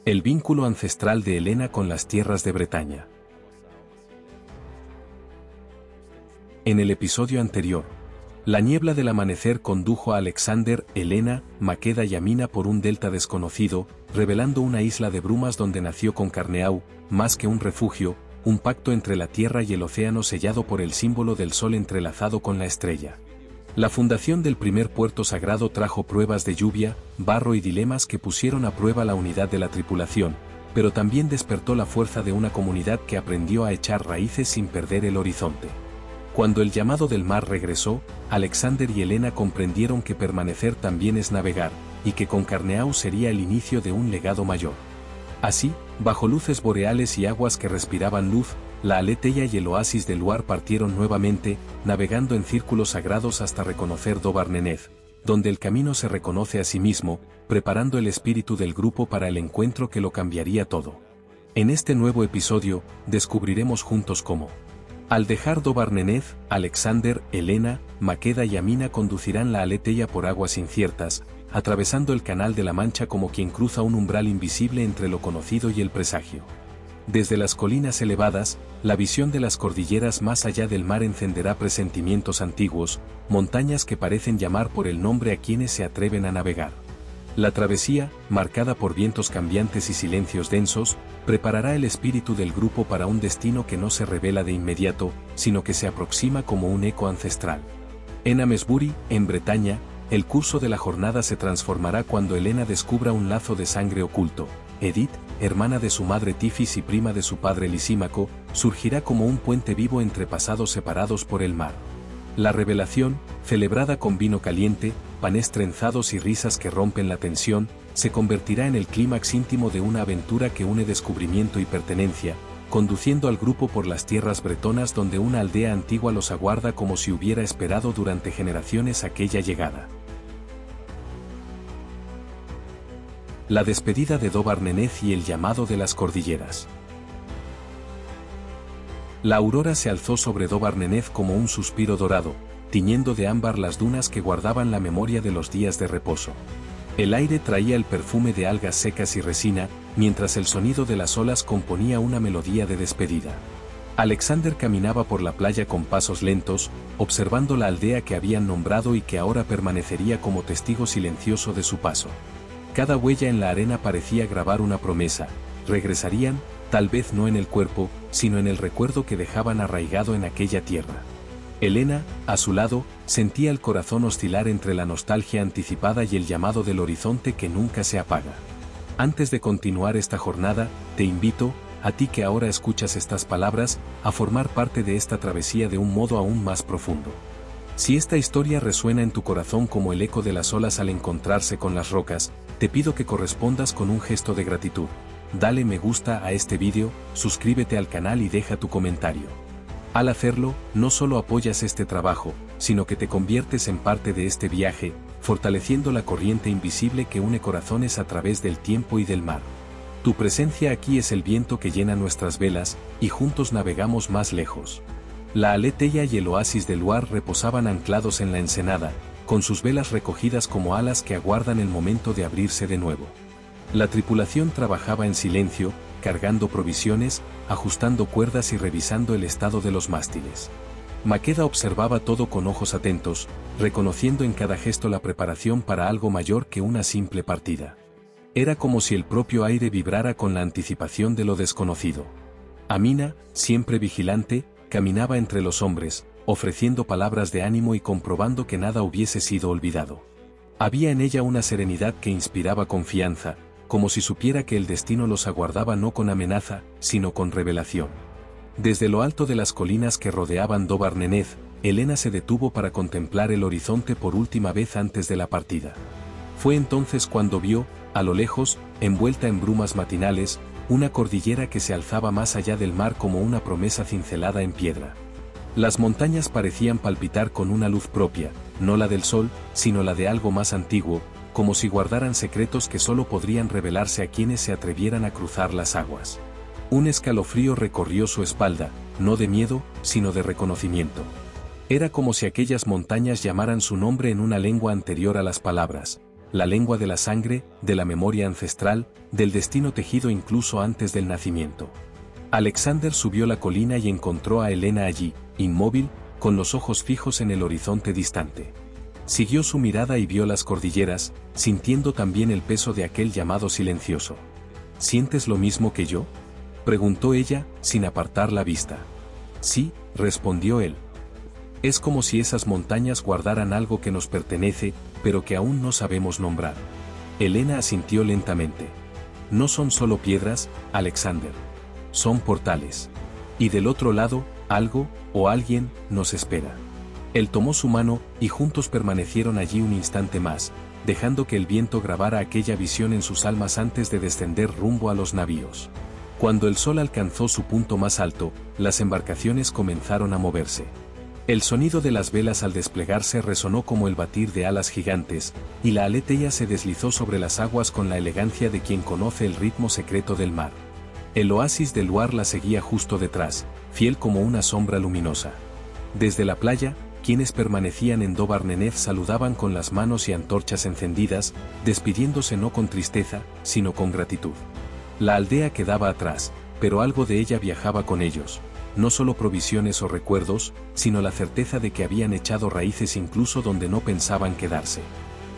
El vínculo ancestral de Helena con las tierras de Bretaña. En el episodio anterior, la niebla del amanecer condujo a Alexander, Helena, Maqueda y Amina por un delta desconocido, revelando una isla de brumas donde nació con Carneau, más que un refugio, un pacto entre la tierra y el océano sellado por el símbolo del sol entrelazado con la estrella. La fundación del primer puerto sagrado trajo pruebas de lluvia, barro y dilemas que pusieron a prueba la unidad de la tripulación, pero también despertó la fuerza de una comunidad que aprendió a echar raíces sin perder el horizonte. Cuando el llamado del mar regresó, Alexander y Helena comprendieron que permanecer también es navegar, y que con Carneau sería el inicio de un legado mayor. Así, bajo luces boreales y aguas que respiraban luz, la Aletheia y el oasis de Luar partieron nuevamente, navegando en círculos sagrados hasta reconocer Dobarnenez, donde el camino se reconoce a sí mismo, preparando el espíritu del grupo para el encuentro que lo cambiaría todo. En este nuevo episodio, descubriremos juntos cómo, al dejar Dobarnenez, Alexander, Helena, Maqueda y Amina conducirán la Aletheia por aguas inciertas, atravesando el Canal de la Mancha como quien cruza un umbral invisible entre lo conocido y el presagio. Desde las colinas elevadas, la visión de las cordilleras más allá del mar encenderá presentimientos antiguos, montañas que parecen llamar por el nombre a quienes se atreven a navegar. La travesía, marcada por vientos cambiantes y silencios densos, preparará el espíritu del grupo para un destino que no se revela de inmediato, sino que se aproxima como un eco ancestral. En Amesbury, en Bretaña, el curso de la jornada se transformará cuando Helena descubra un lazo de sangre oculto. Edith, hermana de su madre Tifis y prima de su padre Lisímaco, surgirá como un puente vivo entre pasados separados por el mar. La revelación, celebrada con vino caliente, panes trenzados y risas que rompen la tensión, se convertirá en el clímax íntimo de una aventura que une descubrimiento y pertenencia, conduciendo al grupo por las tierras bretonas donde una aldea antigua los aguarda como si hubiera esperado durante generaciones aquella llegada. La despedida de Dobarnenez y el llamado de las cordilleras. La aurora se alzó sobre Dobarnenez como un suspiro dorado, tiñendo de ámbar las dunas que guardaban la memoria de los días de reposo. El aire traía el perfume de algas secas y resina, mientras el sonido de las olas componía una melodía de despedida. Alexander caminaba por la playa con pasos lentos, observando la aldea que habían nombrado y que ahora permanecería como testigo silencioso de su paso. Cada huella en la arena parecía grabar una promesa: regresarían, tal vez no en el cuerpo, sino en el recuerdo que dejaban arraigado en aquella tierra. Helena, a su lado, sentía el corazón oscilar entre la nostalgia anticipada y el llamado del horizonte que nunca se apaga. Antes de continuar esta jornada, te invito, a ti que ahora escuchas estas palabras, a formar parte de esta travesía de un modo aún más profundo. Si esta historia resuena en tu corazón como el eco de las olas al encontrarse con las rocas, te pido que correspondas con un gesto de gratitud. Dale me gusta a este vídeo, suscríbete al canal y deja tu comentario. Al hacerlo, no solo apoyas este trabajo, sino que te conviertes en parte de este viaje, fortaleciendo la corriente invisible que une corazones a través del tiempo y del mar. Tu presencia aquí es el viento que llena nuestras velas, y juntos navegamos más lejos. La Aletheia y el oasis de Luar reposaban anclados en la ensenada, con sus velas recogidas como alas que aguardan el momento de abrirse de nuevo. La tripulación trabajaba en silencio, cargando provisiones, ajustando cuerdas y revisando el estado de los mástiles. Maqueda observaba todo con ojos atentos, reconociendo en cada gesto la preparación para algo mayor que una simple partida. Era como si el propio aire vibrara con la anticipación de lo desconocido. Amina, siempre vigilante, caminaba entre los hombres, ofreciendo palabras de ánimo y comprobando que nada hubiese sido olvidado. Había en ella una serenidad que inspiraba confianza, como si supiera que el destino los aguardaba no con amenaza, sino con revelación. Desde lo alto de las colinas que rodeaban Dobarnenez, Helena se detuvo para contemplar el horizonte por última vez antes de la partida. Fue entonces cuando vio, a lo lejos, envuelta en brumas matinales, una cordillera que se alzaba más allá del mar como una promesa cincelada en piedra. Las montañas parecían palpitar con una luz propia, no la del sol, sino la de algo más antiguo, como si guardaran secretos que solo podrían revelarse a quienes se atrevieran a cruzar las aguas. Un escalofrío recorrió su espalda, no de miedo, sino de reconocimiento. Era como si aquellas montañas llamaran su nombre en una lengua anterior a las palabras. la lengua de la sangre, de la memoria ancestral, del destino tejido incluso antes del nacimiento. Alexander subió la colina y encontró a Helena allí, inmóvil, con los ojos fijos en el horizonte distante. Siguió su mirada y vio las cordilleras, sintiendo también el peso de aquel llamado silencioso. ¿Sientes lo mismo que yo?, preguntó ella, sin apartar la vista. Sí, respondió él. Es como si esas montañas guardaran algo que nos pertenece, pero que aún no sabemos nombrar. Helena asintió lentamente. No son solo piedras, Alexander. Son portales. Y del otro lado, algo, o alguien, nos espera. Él tomó su mano, y juntos permanecieron allí un instante más, dejando que el viento grabara aquella visión en sus almas antes de descender rumbo a los navíos. Cuando el sol alcanzó su punto más alto, las embarcaciones comenzaron a moverse. El sonido de las velas al desplegarse resonó como el batir de alas gigantes, y la aleteia se deslizó sobre las aguas con la elegancia de quien conoce el ritmo secreto del mar. El oasis de Luar la seguía justo detrás, fiel como una sombra luminosa. Desde la playa, quienes permanecían en Dobbarnenev saludaban con las manos y antorchas encendidas, despidiéndose no con tristeza, sino con gratitud. La aldea quedaba atrás, pero algo de ella viajaba con ellos. No solo provisiones o recuerdos, sino la certeza de que habían echado raíces incluso donde no pensaban quedarse.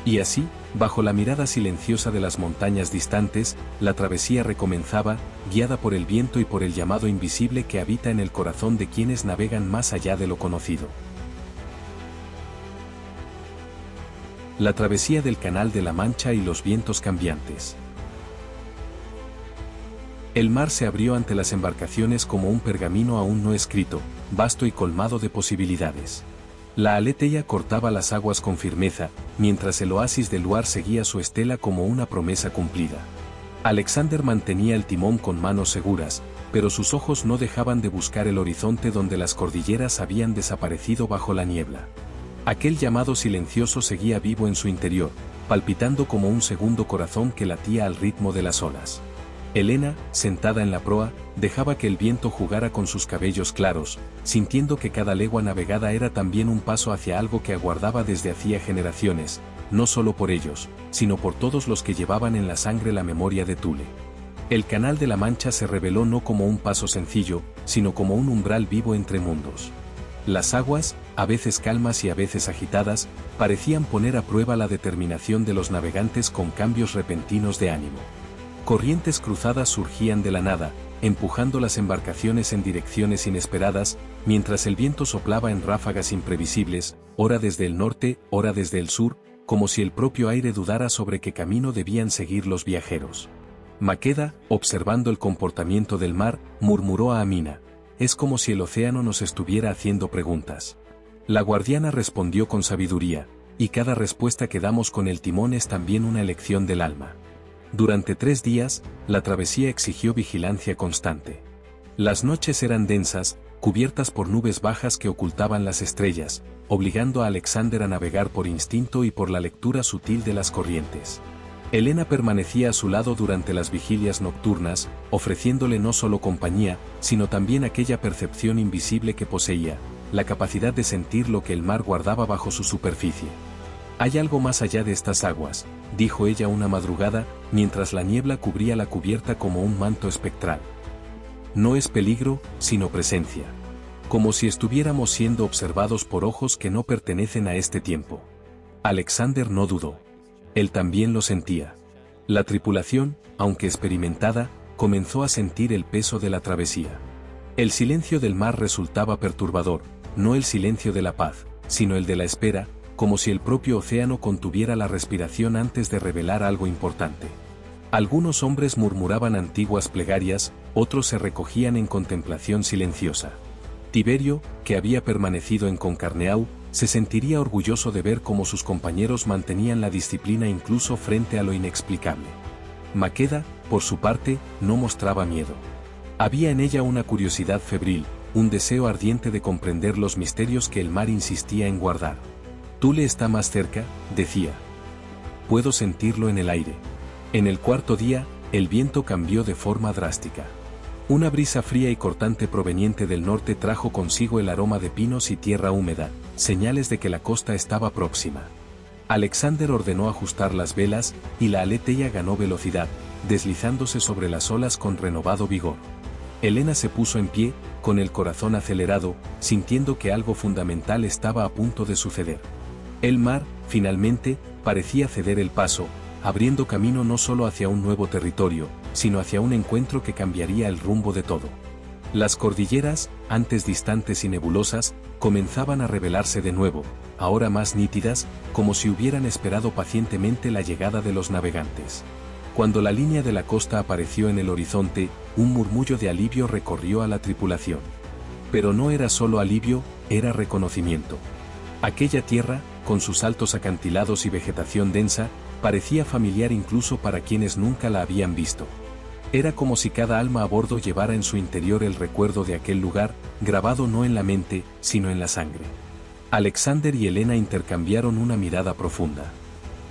Y así, bajo la mirada silenciosa de las montañas distantes, la travesía recomenzaba, guiada por el viento y por el llamado invisible que habita en el corazón de quienes navegan más allá de lo conocido. La travesía del Canal de la Mancha y los vientos cambiantes. El mar se abrió ante las embarcaciones como un pergamino aún no escrito, vasto y colmado de posibilidades. La aleteia cortaba las aguas con firmeza, mientras el oasis de Luar seguía su estela como una promesa cumplida. Alexander mantenía el timón con manos seguras, pero sus ojos no dejaban de buscar el horizonte donde las cordilleras habían desaparecido bajo la niebla. Aquel llamado silencioso seguía vivo en su interior, palpitando como un segundo corazón que latía al ritmo de las olas. Helena, sentada en la proa, dejaba que el viento jugara con sus cabellos claros, sintiendo que cada legua navegada era también un paso hacia algo que aguardaba desde hacía generaciones, no solo por ellos, sino por todos los que llevaban en la sangre la memoria de Thule. El Canal de la Mancha se reveló no como un paso sencillo, sino como un umbral vivo entre mundos. Las aguas, a veces calmas y a veces agitadas, parecían poner a prueba la determinación de los navegantes con cambios repentinos de ánimo. Corrientes cruzadas surgían de la nada, empujando las embarcaciones en direcciones inesperadas, mientras el viento soplaba en ráfagas imprevisibles, ora desde el norte, ora desde el sur, como si el propio aire dudara sobre qué camino debían seguir los viajeros. Maqueda, observando el comportamiento del mar, murmuró a Amina: «Es como si el océano nos estuviera haciendo preguntas». La guardiana respondió con sabiduría: «Y cada respuesta que damos con el timón es también una elección del alma». Durante 3 días, la travesía exigió vigilancia constante. Las noches eran densas, cubiertas por nubes bajas que ocultaban las estrellas, obligando a Alexander a navegar por instinto y por la lectura sutil de las corrientes. Helena permanecía a su lado durante las vigilias nocturnas, ofreciéndole no solo compañía, sino también aquella percepción invisible que poseía, la capacidad de sentir lo que el mar guardaba bajo su superficie. «Hay algo más allá de estas aguas», dijo ella una madrugada, mientras la niebla cubría la cubierta como un manto espectral. «No es peligro, sino presencia. Como si estuviéramos siendo observados por ojos que no pertenecen a este tiempo». Alexander no dudó. Él también lo sentía. La tripulación, aunque experimentada, comenzó a sentir el peso de la travesía. El silencio del mar resultaba perturbador, no el silencio de la paz, sino el de la espera, como si el propio océano contuviera la respiración antes de revelar algo importante. Algunos hombres murmuraban antiguas plegarias, otros se recogían en contemplación silenciosa. Tiberio, que había permanecido en Concarneau, se sentiría orgulloso de ver cómo sus compañeros mantenían la disciplina incluso frente a lo inexplicable. Maqueda, por su parte, no mostraba miedo. Había en ella una curiosidad febril, un deseo ardiente de comprender los misterios que el mar insistía en guardar. «Thule está más cerca», decía. «Puedo sentirlo en el aire». En el 4.º día, el viento cambió de forma drástica. Una brisa fría y cortante proveniente del norte trajo consigo el aroma de pinos y tierra húmeda, señales de que la costa estaba próxima. Alexander ordenó ajustar las velas, y la aletheia ganó velocidad, deslizándose sobre las olas con renovado vigor. Elena se puso en pie, con el corazón acelerado, sintiendo que algo fundamental estaba a punto de suceder. El mar, finalmente, parecía ceder el paso, abriendo camino no solo hacia un nuevo territorio, sino hacia un encuentro que cambiaría el rumbo de todo. Las cordilleras, antes distantes y nebulosas, comenzaban a revelarse de nuevo, ahora más nítidas, como si hubieran esperado pacientemente la llegada de los navegantes. Cuando la línea de la costa apareció en el horizonte, un murmullo de alivio recorrió a la tripulación. Pero no era solo alivio, era reconocimiento. Aquella tierra, con sus altos acantilados y vegetación densa, parecía familiar incluso para quienes nunca la habían visto. Era como si cada alma a bordo llevara en su interior el recuerdo de aquel lugar, grabado no en la mente, sino en la sangre. Alexander y Elena intercambiaron una mirada profunda.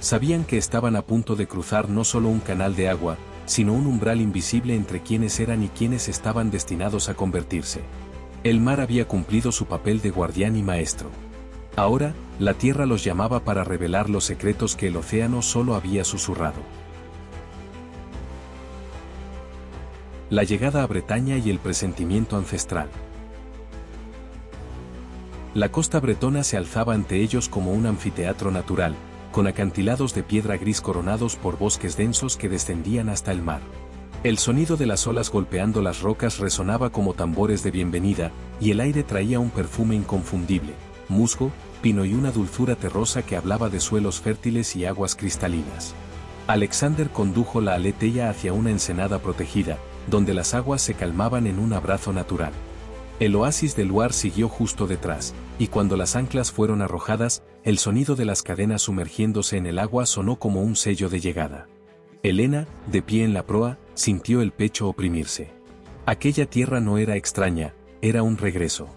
Sabían que estaban a punto de cruzar no solo un canal de agua, sino un umbral invisible entre quienes eran y quienes estaban destinados a convertirse. El mar había cumplido su papel de guardián y maestro. Ahora, la tierra los llamaba para revelar los secretos que el océano solo había susurrado. La llegada a Bretaña y el presentimiento ancestral. La costa bretona se alzaba ante ellos como un anfiteatro natural, con acantilados de piedra gris coronados por bosques densos que descendían hasta el mar. El sonido de las olas golpeando las rocas resonaba como tambores de bienvenida, y el aire traía un perfume inconfundible, musgo, pino y una dulzura terrosa que hablaba de suelos fértiles y aguas cristalinas. Alexander condujo la aletheia hacia una ensenada protegida, donde las aguas se calmaban en un abrazo natural. El oasis de Luar siguió justo detrás, y cuando las anclas fueron arrojadas, el sonido de las cadenas sumergiéndose en el agua sonó como un sello de llegada. Elena, de pie en la proa, sintió el pecho oprimirse. Aquella tierra no era extraña, era un regreso.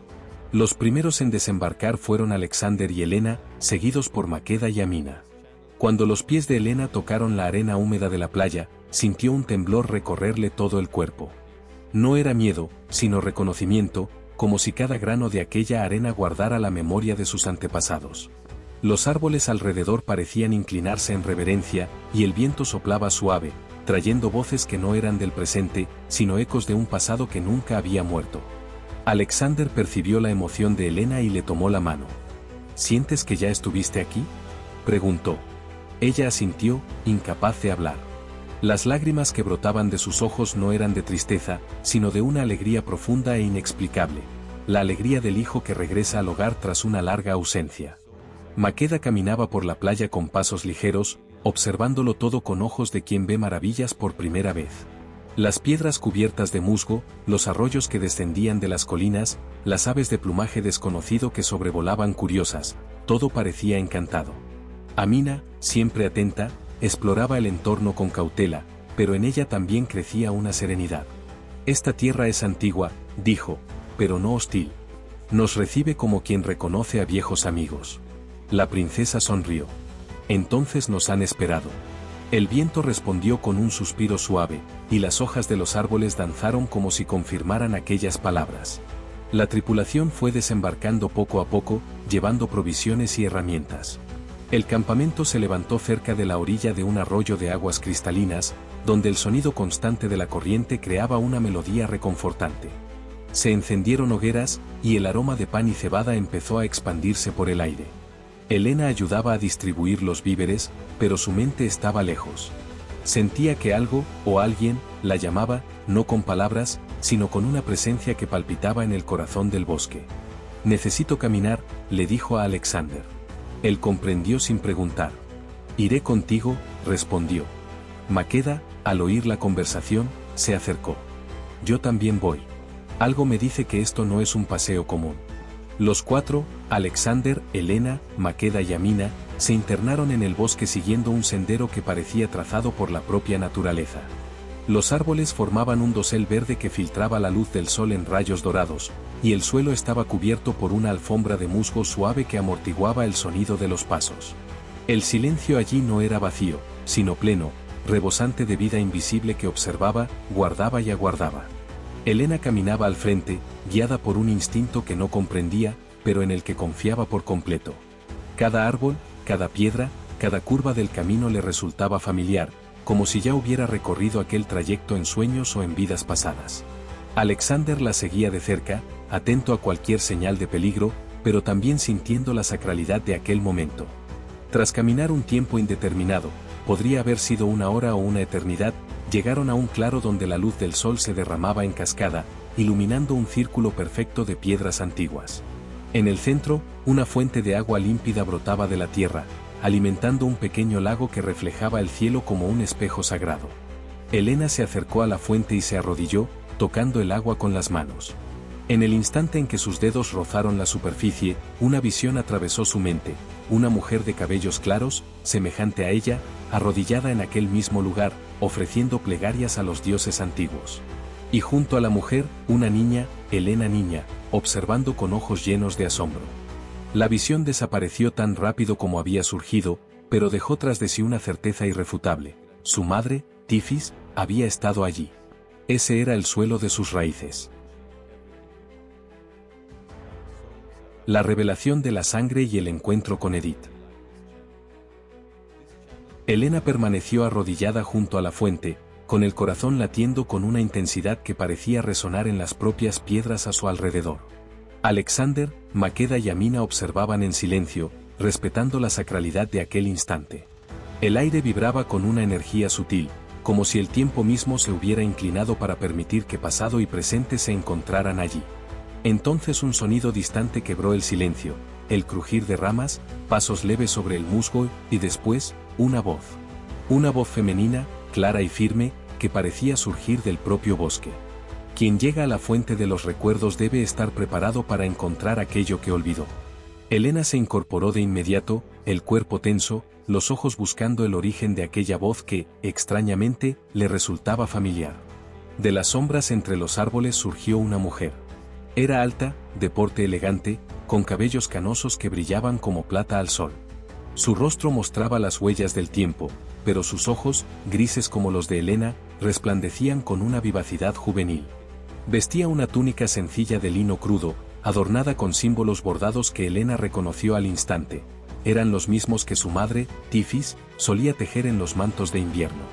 Los primeros en desembarcar fueron Alexander y Elena, seguidos por Maqueda y Amina. Cuando los pies de Elena tocaron la arena húmeda de la playa, sintió un temblor recorrerle todo el cuerpo. No era miedo, sino reconocimiento, como si cada grano de aquella arena guardara la memoria de sus antepasados. Los árboles alrededor parecían inclinarse en reverencia, y el viento soplaba suave, trayendo voces que no eran del presente, sino ecos de un pasado que nunca había muerto. Alexander percibió la emoción de Elena y le tomó la mano. ¿Sientes que ya estuviste aquí?, preguntó. Ella asintió, incapaz de hablar. Las lágrimas que brotaban de sus ojos no eran de tristeza, sino de una alegría profunda e inexplicable, la alegría del hijo que regresa al hogar tras una larga ausencia. Maqueda caminaba por la playa con pasos ligeros, observándolo todo con ojos de quien ve maravillas por primera vez. Las piedras cubiertas de musgo, los arroyos que descendían de las colinas, las aves de plumaje desconocido que sobrevolaban curiosas, todo parecía encantado. Amina, siempre atenta, exploraba el entorno con cautela, pero en ella también crecía una serenidad. Esta tierra es antigua, dijo, pero no hostil. Nos recibe como quien reconoce a viejos amigos. La princesa sonrió. Entonces nos han esperado. El viento respondió con un suspiro suave, y las hojas de los árboles danzaron como si confirmaran aquellas palabras. La tripulación fue desembarcando poco a poco, llevando provisiones y herramientas. El campamento se levantó cerca de la orilla de un arroyo de aguas cristalinas, donde el sonido constante de la corriente creaba una melodía reconfortante. Se encendieron hogueras, y el aroma de pan y cebada empezó a expandirse por el aire. Elena ayudaba a distribuir los víveres, pero su mente estaba lejos. Sentía que algo, o alguien, la llamaba, no con palabras, sino con una presencia que palpitaba en el corazón del bosque. «Necesito caminar», le dijo a Alexander. Él comprendió sin preguntar. «Iré contigo», respondió. Maqueda, al oír la conversación, se acercó. «Yo también voy. Algo me dice que esto no es un paseo común». Los cuatro, Alexander, Elena, Maqueda y Amina, se internaron en el bosque siguiendo un sendero que parecía trazado por la propia naturaleza. Los árboles formaban un dosel verde que filtraba la luz del sol en rayos dorados, y el suelo estaba cubierto por una alfombra de musgo suave que amortiguaba el sonido de los pasos. El silencio allí no era vacío, sino pleno, rebosante de vida invisible que observaba, guardaba y aguardaba. Elena caminaba al frente, guiada por un instinto que no comprendía, pero en el que confiaba por completo. Cada árbol, cada piedra, cada curva del camino le resultaba familiar, como si ya hubiera recorrido aquel trayecto en sueños o en vidas pasadas. Alexander la seguía de cerca, atento a cualquier señal de peligro, pero también sintiendo la sacralidad de aquel momento. Tras caminar un tiempo indeterminado, podría haber sido una hora o una eternidad, llegaron a un claro donde la luz del sol se derramaba en cascada, iluminando un círculo perfecto de piedras antiguas. En el centro, una fuente de agua límpida brotaba de la tierra, alimentando un pequeño lago que reflejaba el cielo como un espejo sagrado. Elena se acercó a la fuente y se arrodilló, tocando el agua con las manos. En el instante en que sus dedos rozaron la superficie, una visión atravesó su mente, una mujer de cabellos claros, semejante a ella, arrodillada en aquel mismo lugar, ofreciendo plegarias a los dioses antiguos. Y junto a la mujer, una niña, Elena niña, observando con ojos llenos de asombro. La visión desapareció tan rápido como había surgido, pero dejó tras de sí una certeza irrefutable: su madre, Tifis, había estado allí. Ese era el suelo de sus raíces. La revelación de la sangre y el encuentro con Edith. Elena permaneció arrodillada junto a la fuente, con el corazón latiendo con una intensidad que parecía resonar en las propias piedras a su alrededor. Alexander, Maqueda y Amina observaban en silencio, respetando la sacralidad de aquel instante. El aire vibraba con una energía sutil, como si el tiempo mismo se hubiera inclinado para permitir que pasado y presente se encontraran allí. Entonces un sonido distante quebró el silencio, el crujir de ramas, pasos leves sobre el musgo y después, una voz. Una voz femenina, clara y firme, que parecía surgir del propio bosque. Quien llega a la fuente de los recuerdos debe estar preparado para encontrar aquello que olvidó. Elena se incorporó de inmediato, el cuerpo tenso, los ojos buscando el origen de aquella voz que, extrañamente, le resultaba familiar. De las sombras entre los árboles surgió una mujer. Era alta, de porte elegante, con cabellos canosos que brillaban como plata al sol. Su rostro mostraba las huellas del tiempo, pero sus ojos, grises como los de Elena, resplandecían con una vivacidad juvenil. Vestía una túnica sencilla de lino crudo, adornada con símbolos bordados que Elena reconoció al instante. Eran los mismos que su madre, Tifis, solía tejer en los mantos de invierno.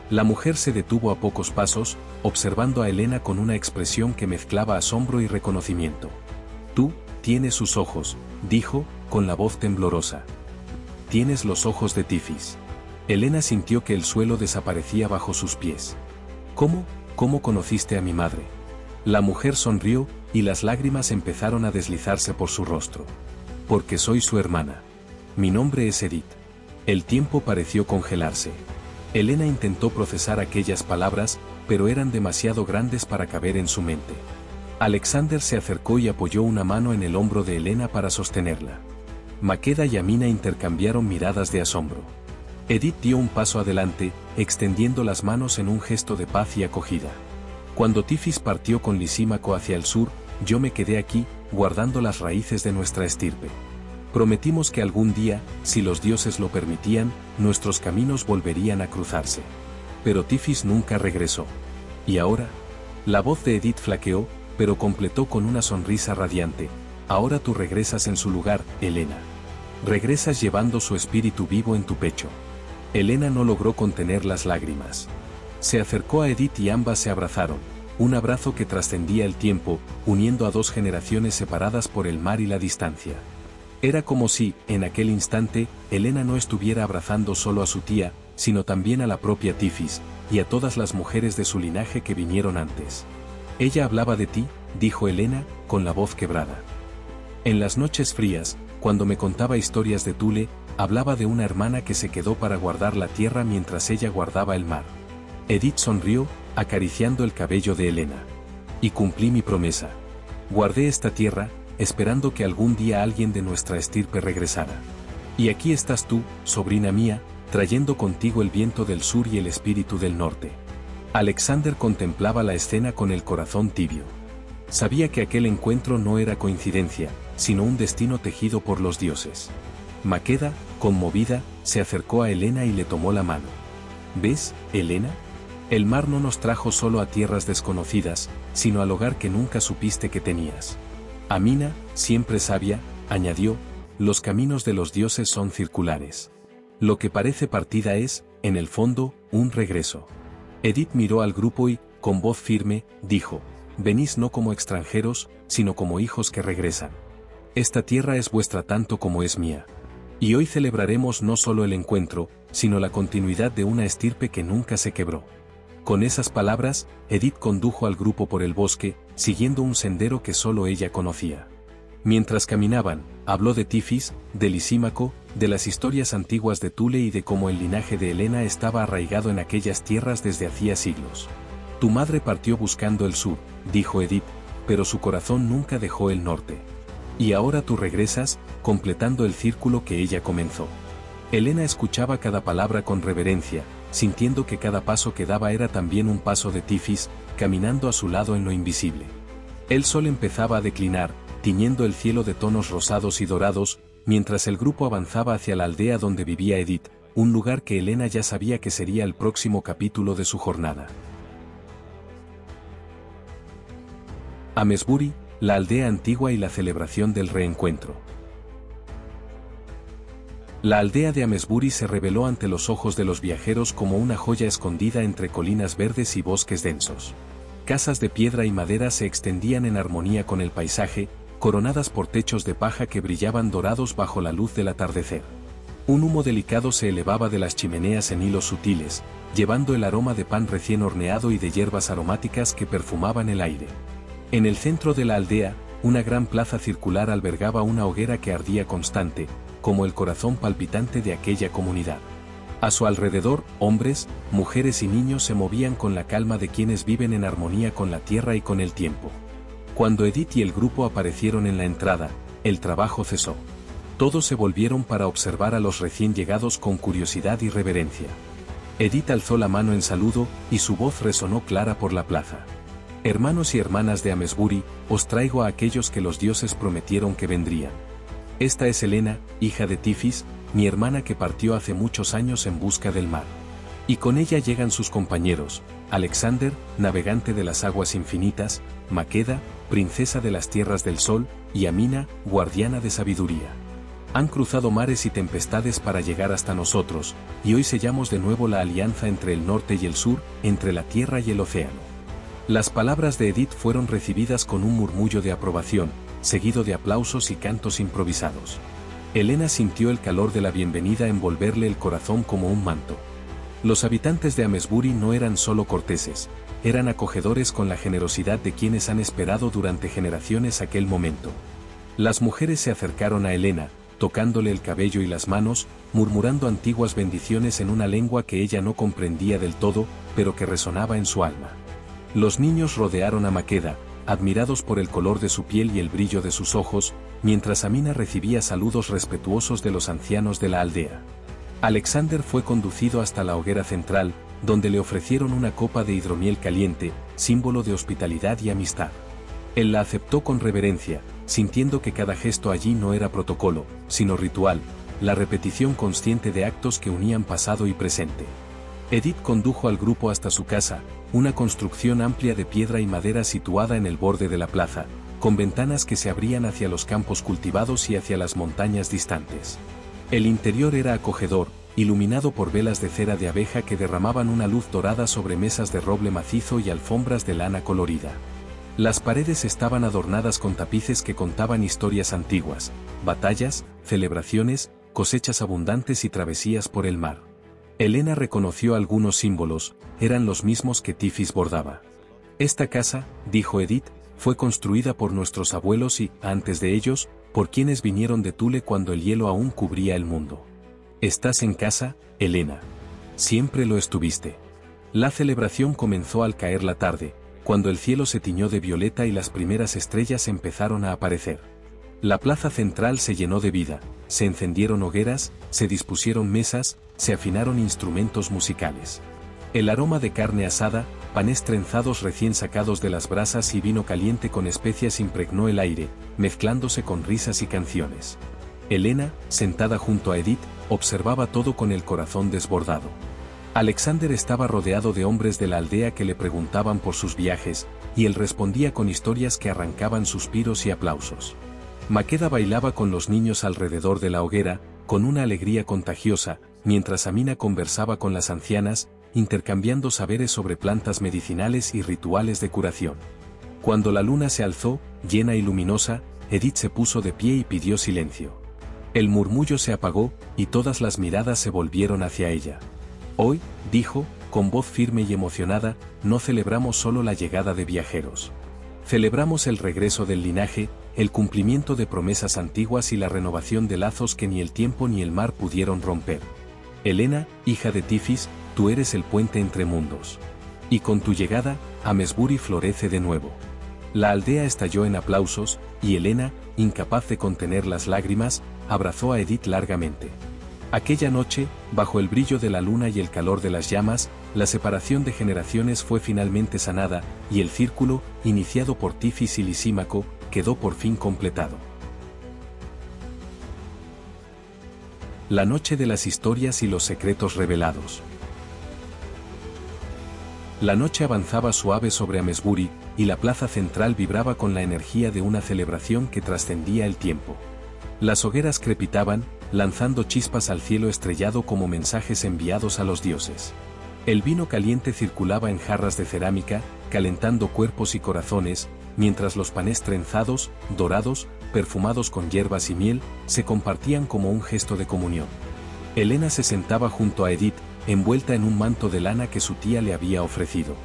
La mujer se detuvo a pocos pasos, observando a Elena con una expresión que mezclaba asombro y reconocimiento. «Tú, tienes sus ojos», dijo, con la voz temblorosa. «Tienes los ojos de Tifis». Elena sintió que el suelo desaparecía bajo sus pies. ¿Cómo conociste a mi madre?» La mujer sonrió, y las lágrimas empezaron a deslizarse por su rostro. «Porque soy su hermana. Mi nombre es Edith». El tiempo pareció congelarse. Elena intentó procesar aquellas palabras, pero eran demasiado grandes para caber en su mente. Alexander se acercó y apoyó una mano en el hombro de Elena para sostenerla. Maqueda y Amina intercambiaron miradas de asombro. Edith dio un paso adelante, extendiendo las manos en un gesto de paz y acogida. «Cuando Tifis partió con Lisímaco hacia el sur, yo me quedé aquí, guardando las raíces de nuestra estirpe. Prometimos que algún día, si los dioses lo permitían, nuestros caminos volverían a cruzarse. Pero Tifis nunca regresó. Y ahora...». La voz de Edith flaqueó, pero completó con una sonrisa radiante. «Ahora tú regresas en su lugar, Elena. Regresas llevando su espíritu vivo en tu pecho». Elena no logró contener las lágrimas. Se acercó a Edith y ambas se abrazaron, un abrazo que trascendía el tiempo, uniendo a dos generaciones separadas por el mar y la distancia. Era como si, en aquel instante, Elena no estuviera abrazando solo a su tía, sino también a la propia Tifis, y a todas las mujeres de su linaje que vinieron antes. «Ella hablaba de ti», dijo Elena, con la voz quebrada. «En las noches frías, cuando me contaba historias de Thule, hablaba de una hermana que se quedó para guardar la tierra mientras ella guardaba el mar». Edith sonrió, acariciando el cabello de Elena. «Y cumplí mi promesa. Guardé esta tierra, esperando que algún día alguien de nuestra estirpe regresara. Y aquí estás tú, sobrina mía, trayendo contigo el viento del sur y el espíritu del norte». Alexander contemplaba la escena con el corazón tibio. Sabía que aquel encuentro no era coincidencia, sino un destino tejido por los dioses. Maqueda, conmovida, se acercó a Elena y le tomó la mano. «¿Ves, Elena? El mar no nos trajo solo a tierras desconocidas, sino al hogar que nunca supiste que tenías. Amina, siempre sabia, añadió, los caminos de los dioses son circulares. Lo que parece partida es, en el fondo, un regreso. Edith miró al grupo y, con voz firme, dijo: venís no como extranjeros, sino como hijos que regresan. Esta tierra es vuestra tanto como es mía. Y hoy celebraremos no solo el encuentro, sino la continuidad de una estirpe que nunca se quebró. Con esas palabras, Edith condujo al grupo por el bosque, siguiendo un sendero que solo ella conocía. Mientras caminaban, habló de Tifis, de Lisímaco, de las historias antiguas de Thule y de cómo el linaje de Helena estaba arraigado en aquellas tierras desde hacía siglos. Tu madre partió buscando el sur, dijo Edith, pero su corazón nunca dejó el norte. Y ahora tú regresas, completando el círculo que ella comenzó. Helena escuchaba cada palabra con reverencia, sintiendo que cada paso que daba era también un paso de Tifis, caminando a su lado en lo invisible. El sol empezaba a declinar, tiñendo el cielo de tonos rosados y dorados, mientras el grupo avanzaba hacia la aldea donde vivía Edith, un lugar que Helena ya sabía que sería el próximo capítulo de su jornada. Amesbury, la aldea antigua y la celebración del reencuentro. La aldea de Amesbury se reveló ante los ojos de los viajeros como una joya escondida entre colinas verdes y bosques densos. Casas de piedra y madera se extendían en armonía con el paisaje, coronadas por techos de paja que brillaban dorados bajo la luz del atardecer. Un humo delicado se elevaba de las chimeneas en hilos sutiles, llevando el aroma de pan recién horneado y de hierbas aromáticas que perfumaban el aire. En el centro de la aldea, una gran plaza circular albergaba una hoguera que ardía constante, como el corazón palpitante de aquella comunidad. A su alrededor, hombres, mujeres y niños se movían con la calma de quienes viven en armonía con la tierra y con el tiempo. Cuando Edith y el grupo aparecieron en la entrada, el trabajo cesó. Todos se volvieron para observar a los recién llegados con curiosidad y reverencia. Edith alzó la mano en saludo, y su voz resonó clara por la plaza. Hermanos y hermanas de Amesbury, os traigo a aquellos que los dioses prometieron que vendrían. Esta es Helena, hija de Tifis, mi hermana que partió hace muchos años en busca del mar. Y con ella llegan sus compañeros, Alexander, navegante de las aguas infinitas, Maqueda, princesa de las tierras del sol, y Amina, guardiana de sabiduría. Han cruzado mares y tempestades para llegar hasta nosotros, y hoy sellamos de nuevo la alianza entre el norte y el sur, entre la tierra y el océano. Las palabras de Edith fueron recibidas con un murmullo de aprobación, seguido de aplausos y cantos improvisados. Helena sintió el calor de la bienvenida envolverle el corazón como un manto. Los habitantes de Amesbury no eran solo corteses, eran acogedores con la generosidad de quienes han esperado durante generaciones aquel momento. Las mujeres se acercaron a Helena, tocándole el cabello y las manos, murmurando antiguas bendiciones en una lengua que ella no comprendía del todo, pero que resonaba en su alma. Los niños rodearon a Maqueda, admirados por el color de su piel y el brillo de sus ojos, mientras Amina recibía saludos respetuosos de los ancianos de la aldea. Alexander fue conducido hasta la hoguera central, donde le ofrecieron una copa de hidromiel caliente, símbolo de hospitalidad y amistad. Él la aceptó con reverencia, sintiendo que cada gesto allí no era protocolo, sino ritual, la repetición consciente de actos que unían pasado y presente. Edith condujo al grupo hasta su casa, una construcción amplia de piedra y madera situada en el borde de la plaza, con ventanas que se abrían hacia los campos cultivados y hacia las montañas distantes. El interior era acogedor, iluminado por velas de cera de abeja que derramaban una luz dorada sobre mesas de roble macizo y alfombras de lana colorida. Las paredes estaban adornadas con tapices que contaban historias antiguas, batallas, celebraciones, cosechas abundantes y travesías por el mar. Helena reconoció algunos símbolos, eran los mismos que Tifis bordaba. Esta casa, dijo Edith, fue construida por nuestros abuelos y, antes de ellos, por quienes vinieron de Thule cuando el hielo aún cubría el mundo. Estás en casa, Helena. Siempre lo estuviste. La celebración comenzó al caer la tarde, cuando el cielo se tiñó de violeta y las primeras estrellas empezaron a aparecer. La plaza central se llenó de vida, se encendieron hogueras, se dispusieron mesas, se afinaron instrumentos musicales. El aroma de carne asada, panes trenzados recién sacados de las brasas y vino caliente con especias impregnó el aire, mezclándose con risas y canciones. Helena, sentada junto a Edith, observaba todo con el corazón desbordado. Alexander estaba rodeado de hombres de la aldea que le preguntaban por sus viajes, y él respondía con historias que arrancaban suspiros y aplausos. Maqueda bailaba con los niños alrededor de la hoguera, con una alegría contagiosa, mientras Amina conversaba con las ancianas, intercambiando saberes sobre plantas medicinales y rituales de curación. Cuando la luna se alzó, llena y luminosa, Edith se puso de pie y pidió silencio. El murmullo se apagó, y todas las miradas se volvieron hacia ella. Hoy, dijo, con voz firme y emocionada, no celebramos solo la llegada de viajeros. Celebramos el regreso del linaje, el cumplimiento de promesas antiguas y la renovación de lazos que ni el tiempo ni el mar pudieron romper. Helena, hija de Tifis, tú eres el puente entre mundos. Y con tu llegada, Amesbury florece de nuevo. La aldea estalló en aplausos, y Helena, incapaz de contener las lágrimas, abrazó a Edith largamente. Aquella noche, bajo el brillo de la luna y el calor de las llamas, la separación de generaciones fue finalmente sanada, y el círculo, iniciado por Tifis y Lisímaco, quedó por fin completado. La noche de las historias y los secretos revelados. La noche avanzaba suave sobre Amesbury, y la plaza central vibraba con la energía de una celebración que trascendía el tiempo. Las hogueras crepitaban, lanzando chispas al cielo estrellado como mensajes enviados a los dioses. El vino caliente circulaba en jarras de cerámica, calentando cuerpos y corazones, mientras los panes trenzados, dorados, perfumados con hierbas y miel, se compartían como un gesto de comunión. Helena se sentaba junto a Edith, envuelta en un manto de lana que su tía le había ofrecido.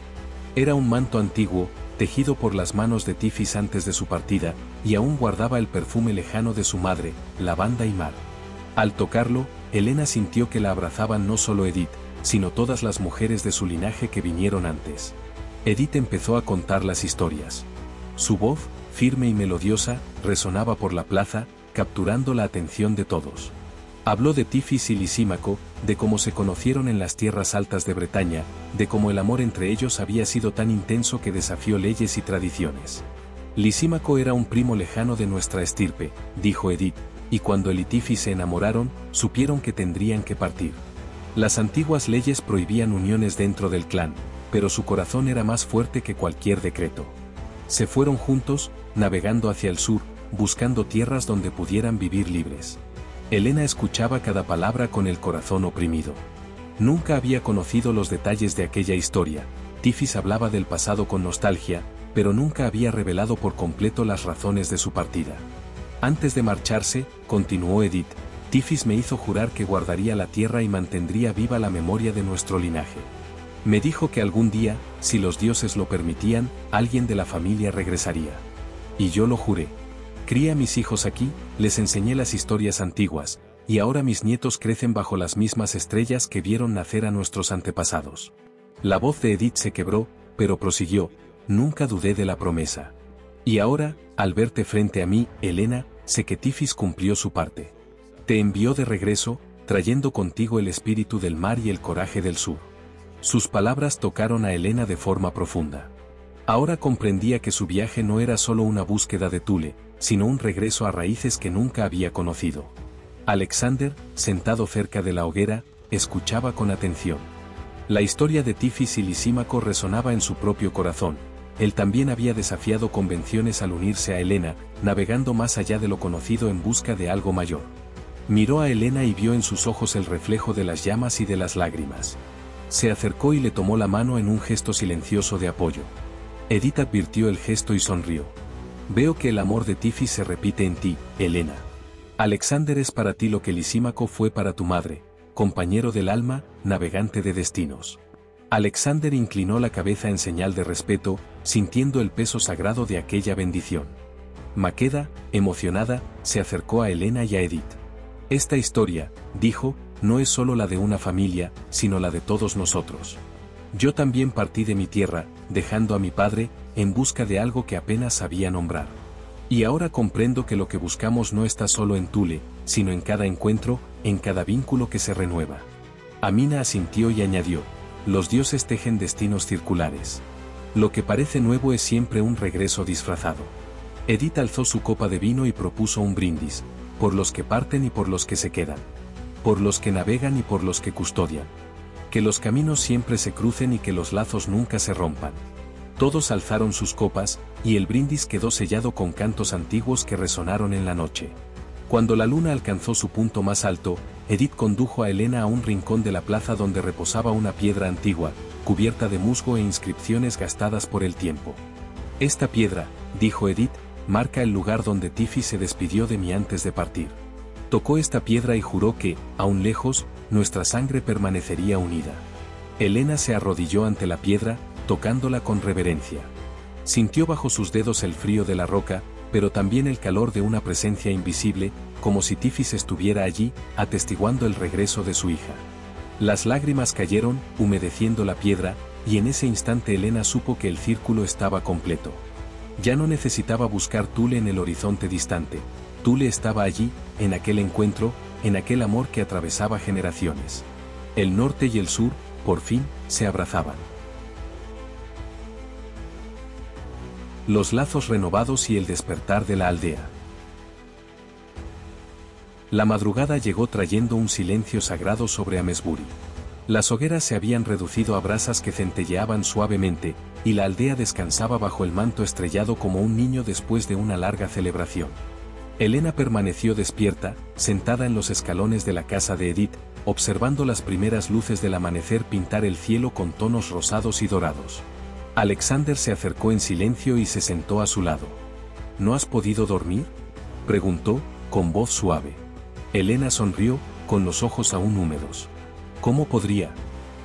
Era un manto antiguo, tejido por las manos de Tifis antes de su partida, y aún guardaba el perfume lejano de su madre, lavanda y mar. Al tocarlo, Helena sintió que la abrazaban no solo Edith, sino todas las mujeres de su linaje que vinieron antes. Edith empezó a contar las historias. Su voz, firme y melodiosa, resonaba por la plaza, capturando la atención de todos. Habló de Tifis y Lisímaco, de cómo se conocieron en las tierras altas de Bretaña, de cómo el amor entre ellos había sido tan intenso que desafió leyes y tradiciones. Lisímaco era un primo lejano de nuestra estirpe, dijo Edith, y cuando él y Tifis se enamoraron, supieron que tendrían que partir. Las antiguas leyes prohibían uniones dentro del clan, pero su corazón era más fuerte que cualquier decreto. Se fueron juntos, navegando hacia el sur, buscando tierras donde pudieran vivir libres. Helena escuchaba cada palabra con el corazón oprimido. Nunca había conocido los detalles de aquella historia. Tifis hablaba del pasado con nostalgia, pero nunca había revelado por completo las razones de su partida. Antes de marcharse, continuó Edith, Tifis me hizo jurar que guardaría la tierra y mantendría viva la memoria de nuestro linaje. Me dijo que algún día, si los dioses lo permitían, alguien de la familia regresaría. Y yo lo juré. Crié a mis hijos aquí, les enseñé las historias antiguas, y ahora mis nietos crecen bajo las mismas estrellas que vieron nacer a nuestros antepasados. La voz de Edith se quebró, pero prosiguió, nunca dudé de la promesa. Y ahora, al verte frente a mí, Helena, sé que Tifis cumplió su parte. Te envió de regreso, trayendo contigo el espíritu del mar y el coraje del sur. Sus palabras tocaron a Helena de forma profunda. Ahora comprendía que su viaje no era solo una búsqueda de Thule, sino un regreso a raíces que nunca había conocido. Alexander, sentado cerca de la hoguera, escuchaba con atención. La historia de Tifis y Lisímaco resonaba en su propio corazón. Él también había desafiado convenciones al unirse a Helena, navegando más allá de lo conocido en busca de algo mayor. Miró a Helena y vio en sus ojos el reflejo de las llamas y de las lágrimas. Se acercó y le tomó la mano en un gesto silencioso de apoyo. Edith advirtió el gesto y sonrió. Veo que el amor de Tifis se repite en ti, Helena. Alexander es para ti lo que Lisímaco fue para tu madre, compañero del alma, navegante de destinos. Alexander inclinó la cabeza en señal de respeto, sintiendo el peso sagrado de aquella bendición. Maqueda, emocionada, se acercó a Helena y a Edith. Esta historia, dijo, no es solo la de una familia, sino la de todos nosotros. Yo también partí de mi tierra, dejando a mi padre, en busca de algo que apenas sabía nombrar. Y ahora comprendo que lo que buscamos no está solo en Thule, sino en cada encuentro, en cada vínculo que se renueva. Amina asintió y añadió, los dioses tejen destinos circulares. Lo que parece nuevo es siempre un regreso disfrazado. Edith alzó su copa de vino y propuso un brindis, por los que parten y por los que se quedan. Por los que navegan y por los que custodian. Que los caminos siempre se crucen y que los lazos nunca se rompan. Todos alzaron sus copas, y el brindis quedó sellado con cantos antiguos que resonaron en la noche. Cuando la luna alcanzó su punto más alto, Edith condujo a Elena a un rincón de la plaza donde reposaba una piedra antigua, cubierta de musgo e inscripciones gastadas por el tiempo. Esta piedra, dijo Edith, marca el lugar donde Tiffy se despidió de mí antes de partir. Tocó esta piedra y juró que, aún lejos, nuestra sangre permanecería unida. Elena se arrodilló ante la piedra, tocándola con reverencia. Sintió bajo sus dedos el frío de la roca, pero también el calor de una presencia invisible, como si Tifis estuviera allí, atestiguando el regreso de su hija. Las lágrimas cayeron, humedeciendo la piedra, y en ese instante Elena supo que el círculo estaba completo. Ya no necesitaba buscar Thule en el horizonte distante. Thule estaba allí, en aquel encuentro, en aquel amor que atravesaba generaciones. El norte y el sur, por fin, se abrazaban. Los lazos renovados y el despertar de la aldea. La madrugada llegó trayendo un silencio sagrado sobre Amesbury. Las hogueras se habían reducido a brasas que centelleaban suavemente, y la aldea descansaba bajo el manto estrellado como un niño después de una larga celebración. Elena permaneció despierta, sentada en los escalones de la casa de Edith, observando las primeras luces del amanecer pintar el cielo con tonos rosados y dorados. Alexander se acercó en silencio y se sentó a su lado. ¿No has podido dormir?, preguntó, con voz suave. Elena sonrió, con los ojos aún húmedos. ¿Cómo podría?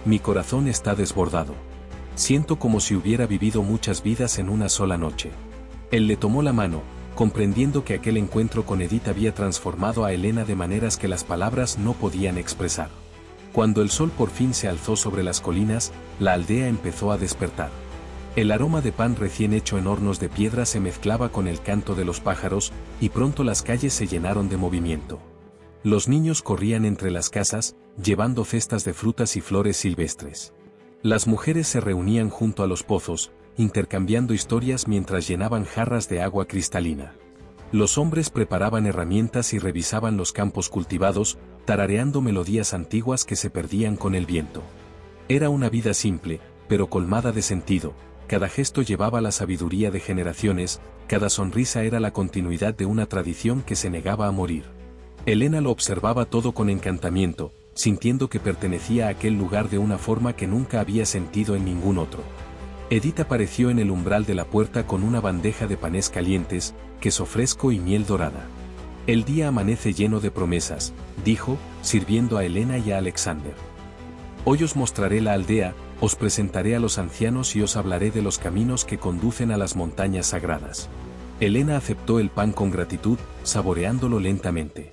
Mi corazón está desbordado. Siento como si hubiera vivido muchas vidas en una sola noche. Él le tomó la mano, comprendiendo que aquel encuentro con Edith había transformado a Elena de maneras que las palabras no podían expresar. Cuando el sol por fin se alzó sobre las colinas, la aldea empezó a despertar. El aroma de pan recién hecho en hornos de piedra se mezclaba con el canto de los pájaros, y pronto las calles se llenaron de movimiento. Los niños corrían entre las casas, llevando cestas de frutas y flores silvestres. Las mujeres se reunían junto a los pozos, intercambiando historias mientras llenaban jarras de agua cristalina. Los hombres preparaban herramientas y revisaban los campos cultivados, tarareando melodías antiguas que se perdían con el viento. Era una vida simple, pero colmada de sentido. Cada gesto llevaba la sabiduría de generaciones, cada sonrisa era la continuidad de una tradición que se negaba a morir. Elena lo observaba todo con encantamiento, sintiendo que pertenecía a aquel lugar de una forma que nunca había sentido en ningún otro. Edith apareció en el umbral de la puerta con una bandeja de panes calientes, queso fresco y miel dorada. El día amanece lleno de promesas, dijo, sirviendo a Elena y a Alexander. Hoy os mostraré la aldea, os presentaré a los ancianos y os hablaré de los caminos que conducen a las montañas sagradas. Elena aceptó el pan con gratitud, saboreándolo lentamente.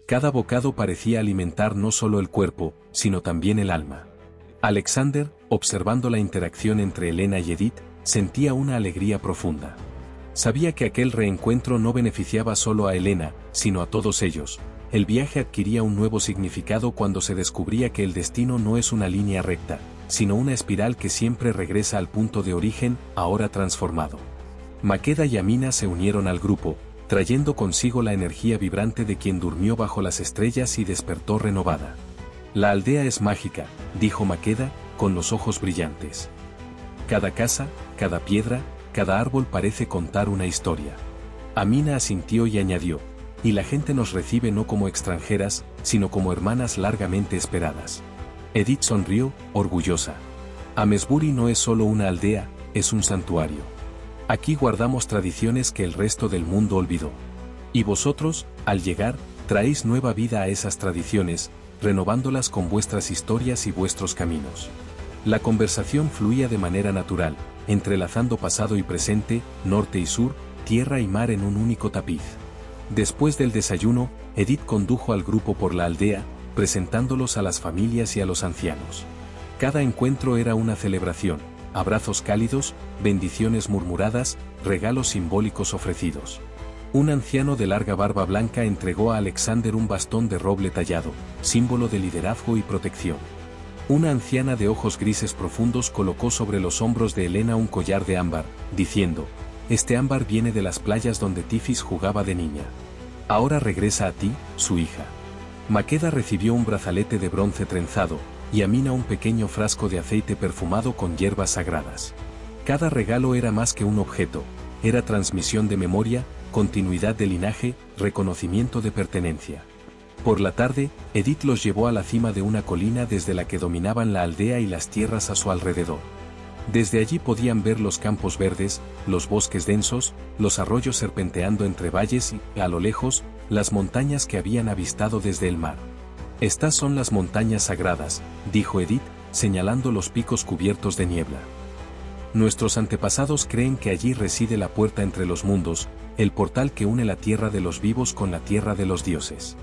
Cada bocado parecía alimentar no solo el cuerpo, sino también el alma. Alexander, observando la interacción entre Elena y Edith, sentía una alegría profunda. Sabía que aquel reencuentro no beneficiaba solo a Elena, sino a todos ellos. El viaje adquiría un nuevo significado cuando se descubría que el destino no es una línea recta, sino una espiral que siempre regresa al punto de origen, ahora transformado. Makeda y Amina se unieron al grupo, trayendo consigo la energía vibrante de quien durmió bajo las estrellas y despertó renovada. La aldea es mágica, dijo Makeda, con los ojos brillantes. Cada casa, cada piedra, cada árbol parece contar una historia. Amina asintió y añadió, y la gente nos recibe no como extranjeras, sino como hermanas largamente esperadas. Edith sonrió, orgullosa. Amesbury no es solo una aldea, es un santuario. Aquí guardamos tradiciones que el resto del mundo olvidó. Y vosotros, al llegar, traéis nueva vida a esas tradiciones, renovándolas con vuestras historias y vuestros caminos. La conversación fluía de manera natural, entrelazando pasado y presente, norte y sur, tierra y mar en un único tapiz. Después del desayuno, Edith condujo al grupo por la aldea, presentándolos a las familias y a los ancianos. Cada encuentro era una celebración, abrazos cálidos, bendiciones murmuradas, regalos simbólicos ofrecidos. Un anciano de larga barba blanca entregó a Alexander un bastón de roble tallado, símbolo de liderazgo y protección. Una anciana de ojos grises profundos colocó sobre los hombros de Elena un collar de ámbar, diciendo, «Este ámbar viene de las playas donde Tifis jugaba de niña. Ahora regresa a ti, su hija». Makeda recibió un brazalete de bronce trenzado, y Amina un pequeño frasco de aceite perfumado con hierbas sagradas. Cada regalo era más que un objeto, era transmisión de memoria, continuidad de linaje, reconocimiento de pertenencia. Por la tarde, Edith los llevó a la cima de una colina desde la que dominaban la aldea y las tierras a su alrededor. Desde allí podían ver los campos verdes, los bosques densos, los arroyos serpenteando entre valles y, a lo lejos, las montañas que habían avistado desde el mar. «Estas son las montañas sagradas», dijo Edith, señalando los picos cubiertos de niebla. «Nuestros antepasados creen que allí reside la puerta entre los mundos, el portal que une la tierra de los vivos con la tierra de los dioses.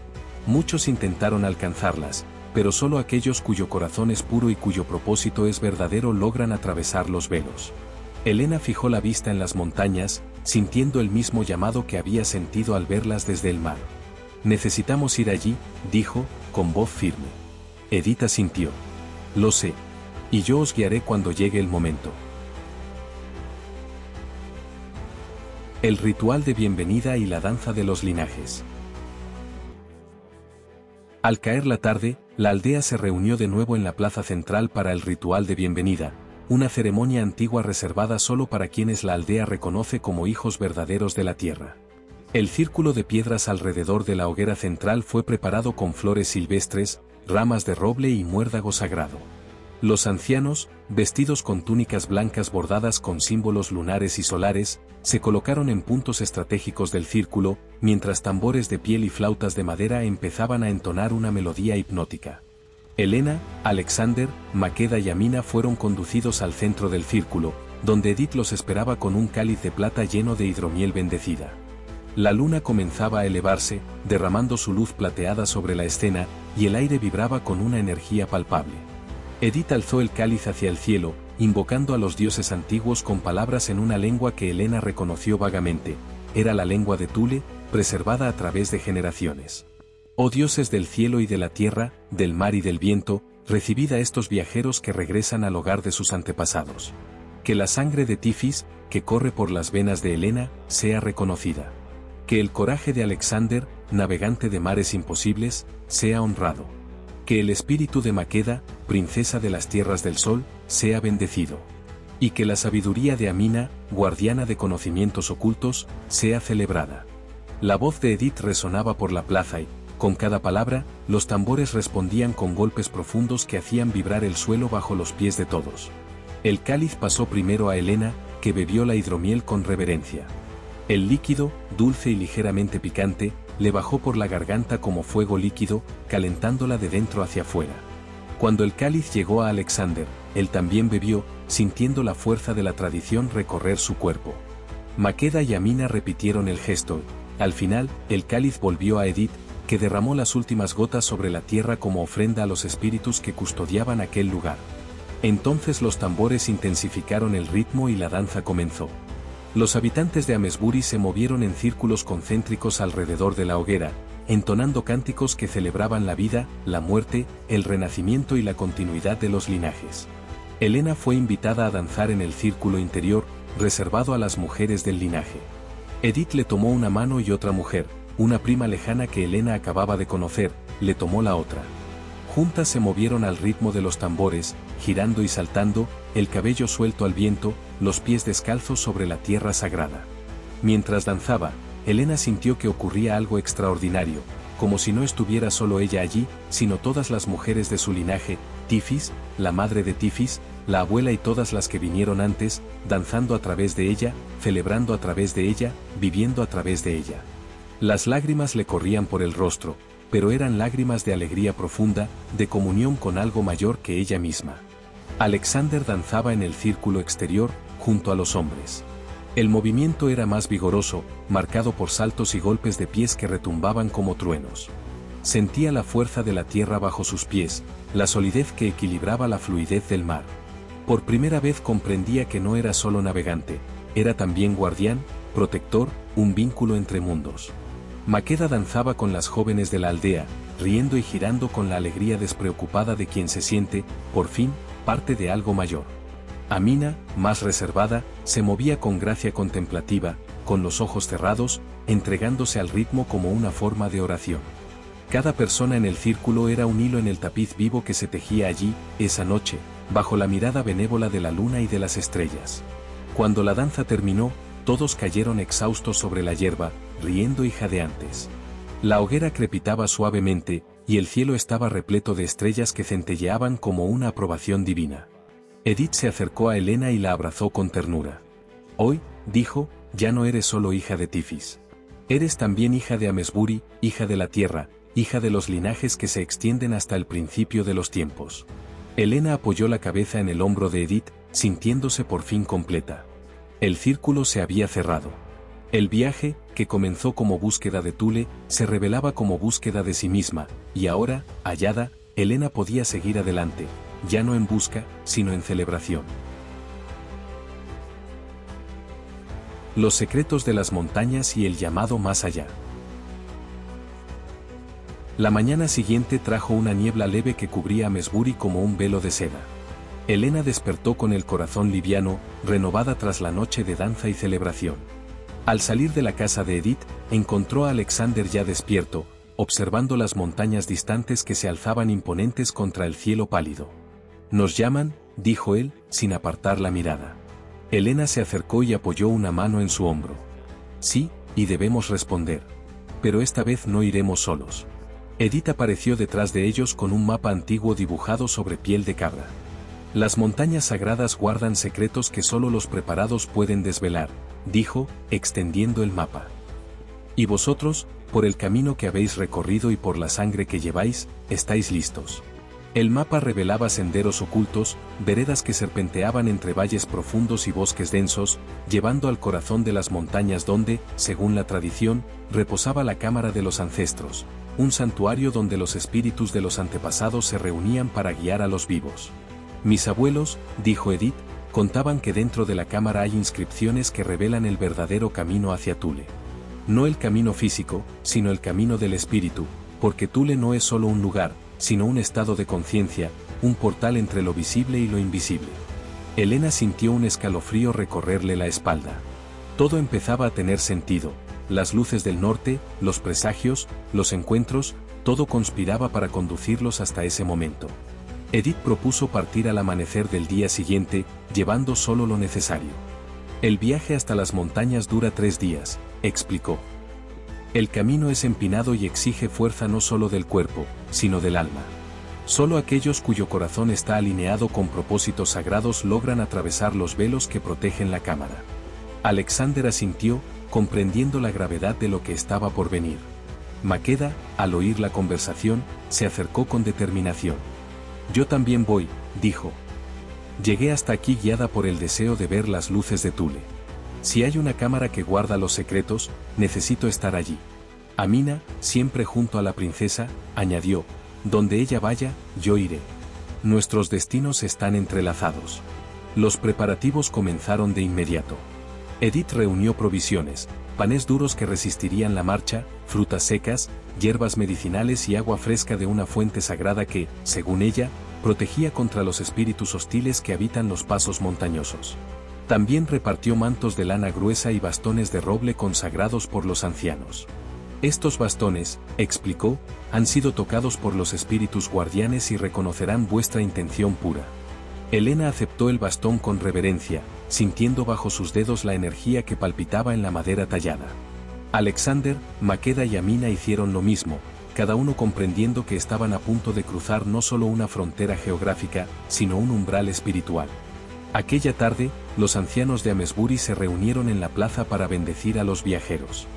Muchos intentaron alcanzarlas, pero solo aquellos cuyo corazón es puro y cuyo propósito es verdadero logran atravesar los velos». Elena fijó la vista en las montañas, sintiendo el mismo llamado que había sentido al verlas desde el mar. «Necesitamos ir allí», dijo, con voz firme. Edith asintió. «Lo sé. Y yo os guiaré cuando llegue el momento». El ritual de bienvenida y la danza de los linajes. Al caer la tarde, la aldea se reunió de nuevo en la plaza central para el ritual de bienvenida, una ceremonia antigua reservada solo para quienes la aldea reconoce como hijos verdaderos de la tierra. El círculo de piedras alrededor de la hoguera central fue preparado con flores silvestres, ramas de roble y muérdago sagrado. Los ancianos, vestidos con túnicas blancas bordadas con símbolos lunares y solares, se colocaron en puntos estratégicos del círculo, mientras tambores de piel y flautas de madera empezaban a entonar una melodía hipnótica. Elena, Alexander, Maqueda y Amina fueron conducidos al centro del círculo, donde Edith los esperaba con un cáliz de plata lleno de hidromiel bendecida. La luna comenzaba a elevarse, derramando su luz plateada sobre la escena, y el aire vibraba con una energía palpable. Edith alzó el cáliz hacia el cielo, invocando a los dioses antiguos con palabras en una lengua que Elena reconoció vagamente. Era la lengua de Thule, preservada a través de generaciones. «Oh dioses del cielo y de la tierra, del mar y del viento, recibid a estos viajeros que regresan al hogar de sus antepasados. Que la sangre de Tifis, que corre por las venas de Elena, sea reconocida. Que el coraje de Alexander, navegante de mares imposibles, sea honrado. Que el espíritu de Maqueda, princesa de las tierras del sol, sea bendecido. Y que la sabiduría de Amina, guardiana de conocimientos ocultos, sea celebrada». La voz de Edith resonaba por la plaza y, con cada palabra, los tambores respondían con golpes profundos que hacían vibrar el suelo bajo los pies de todos. El cáliz pasó primero a Elena, que bebió la hidromiel con reverencia. El líquido, dulce y ligeramente picante, le bajó por la garganta como fuego líquido, calentándola de dentro hacia afuera. Cuando el cáliz llegó a Alexander, él también bebió, sintiendo la fuerza de la tradición recorrer su cuerpo. Maqueda y Amina repitieron el gesto. Al final, el cáliz volvió a Edith, que derramó las últimas gotas sobre la tierra como ofrenda a los espíritus que custodiaban aquel lugar. Entonces los tambores intensificaron el ritmo y la danza comenzó. Los habitantes de Amesbury se movieron en círculos concéntricos alrededor de la hoguera, entonando cánticos que celebraban la vida, la muerte, el renacimiento y la continuidad de los linajes. Elena fue invitada a danzar en el círculo interior, reservado a las mujeres del linaje. Edith le tomó una mano y otra mujer, una prima lejana que Elena acababa de conocer, le tomó la otra. Juntas se movieron al ritmo de los tambores, girando y saltando, el cabello suelto al viento, los pies descalzos sobre la tierra sagrada. Mientras danzaba, Elena sintió que ocurría algo extraordinario, como si no estuviera solo ella allí, sino todas las mujeres de su linaje, Tifis, la madre de Tifis, la abuela y todas las que vinieron antes, danzando a través de ella, celebrando a través de ella, viviendo a través de ella. Las lágrimas le corrían por el rostro, pero eran lágrimas de alegría profunda, de comunión con algo mayor que ella misma. Alexander danzaba en el círculo exterior, junto a los hombres. El movimiento era más vigoroso, marcado por saltos y golpes de pies que retumbaban como truenos. Sentía la fuerza de la tierra bajo sus pies, la solidez que equilibraba la fluidez del mar. Por primera vez comprendía que no era solo navegante, era también guardián, protector, un vínculo entre mundos. Maqueda danzaba con las jóvenes de la aldea, riendo y girando con la alegría despreocupada de quien se siente, por fin, parte de algo mayor. Amina, más reservada, se movía con gracia contemplativa, con los ojos cerrados, entregándose al ritmo como una forma de oración. Cada persona en el círculo era un hilo en el tapiz vivo que se tejía allí, esa noche, bajo la mirada benévola de la luna y de las estrellas. Cuando la danza terminó, todos cayeron exhaustos sobre la hierba, riendo y jadeantes. La hoguera crepitaba suavemente, y el cielo estaba repleto de estrellas que centelleaban como una aprobación divina. Edith se acercó a Helena y la abrazó con ternura. Hoy, dijo, ya no eres solo hija de Tifis. Eres también hija de Amesbury, hija de la tierra, hija de los linajes que se extienden hasta el principio de los tiempos. Helena apoyó la cabeza en el hombro de Edith, sintiéndose por fin completa. El círculo se había cerrado. El viaje, que comenzó como búsqueda de Thule, se revelaba como búsqueda de sí misma, y ahora, hallada, Helena podía seguir adelante, ya no en busca, sino en celebración. Los secretos de las montañas y el llamado más allá. La mañana siguiente trajo una niebla leve que cubría a Amesbury como un velo de seda. Helena despertó con el corazón liviano, renovada tras la noche de danza y celebración. Al salir de la casa de Edith, encontró a Alexander ya despierto, observando las montañas distantes que se alzaban imponentes contra el cielo pálido. «Nos llaman», dijo él, sin apartar la mirada. Helena se acercó y apoyó una mano en su hombro. «Sí, y debemos responder. Pero esta vez no iremos solos». Edith apareció detrás de ellos con un mapa antiguo dibujado sobre piel de cabra. «Las montañas sagradas guardan secretos que solo los preparados pueden desvelar», dijo, extendiendo el mapa. «Y vosotros, por el camino que habéis recorrido y por la sangre que lleváis, estáis listos». El mapa revelaba senderos ocultos, veredas que serpenteaban entre valles profundos y bosques densos, llevando al corazón de las montañas donde, según la tradición, reposaba la cámara de los ancestros, un santuario donde los espíritus de los antepasados se reunían para guiar a los vivos. «Mis abuelos», dijo Edith, «contaban que dentro de la cámara hay inscripciones que revelan el verdadero camino hacia Thule. No el camino físico, sino el camino del espíritu, porque Thule no es solo un lugar, sino un estado de conciencia, un portal entre lo visible y lo invisible». Helena sintió un escalofrío recorrerle la espalda. Todo empezaba a tener sentido, las luces del norte, los presagios, los encuentros, todo conspiraba para conducirlos hasta ese momento. Edith propuso partir al amanecer del día siguiente, llevando solo lo necesario. «El viaje hasta las montañas dura 3 días», explicó. «El camino es empinado y exige fuerza no solo del cuerpo, sino del alma. Solo aquellos cuyo corazón está alineado con propósitos sagrados logran atravesar los velos que protegen la cámara». Alexander asintió, comprendiendo la gravedad de lo que estaba por venir. Maqueda, al oír la conversación, se acercó con determinación. «Yo también voy», dijo. «Llegué hasta aquí guiada por el deseo de ver las luces de Thule. Si hay una cámara que guarda los secretos, necesito estar allí. Amina, siempre junto a la princesa», añadió, «donde ella vaya, yo iré. Nuestros destinos están entrelazados». Los preparativos comenzaron de inmediato. Edith reunió provisiones, panes duros que resistirían la marcha, frutas secas, hierbas medicinales y agua fresca de una fuente sagrada que, según ella, protegía contra los espíritus hostiles que habitan los pasos montañosos. También repartió mantos de lana gruesa y bastones de roble consagrados por los ancianos. «Estos bastones», explicó, «han sido tocados por los espíritus guardianes y reconocerán vuestra intención pura». Helena aceptó el bastón con reverencia, sintiendo bajo sus dedos la energía que palpitaba en la madera tallada. Alexander, Maqueda y Amina hicieron lo mismo, cada uno comprendiendo que estaban a punto de cruzar no solo una frontera geográfica, sino un umbral espiritual. Aquella tarde, los ancianos de Amesbury se reunieron en la plaza para bendecir a los viajeros.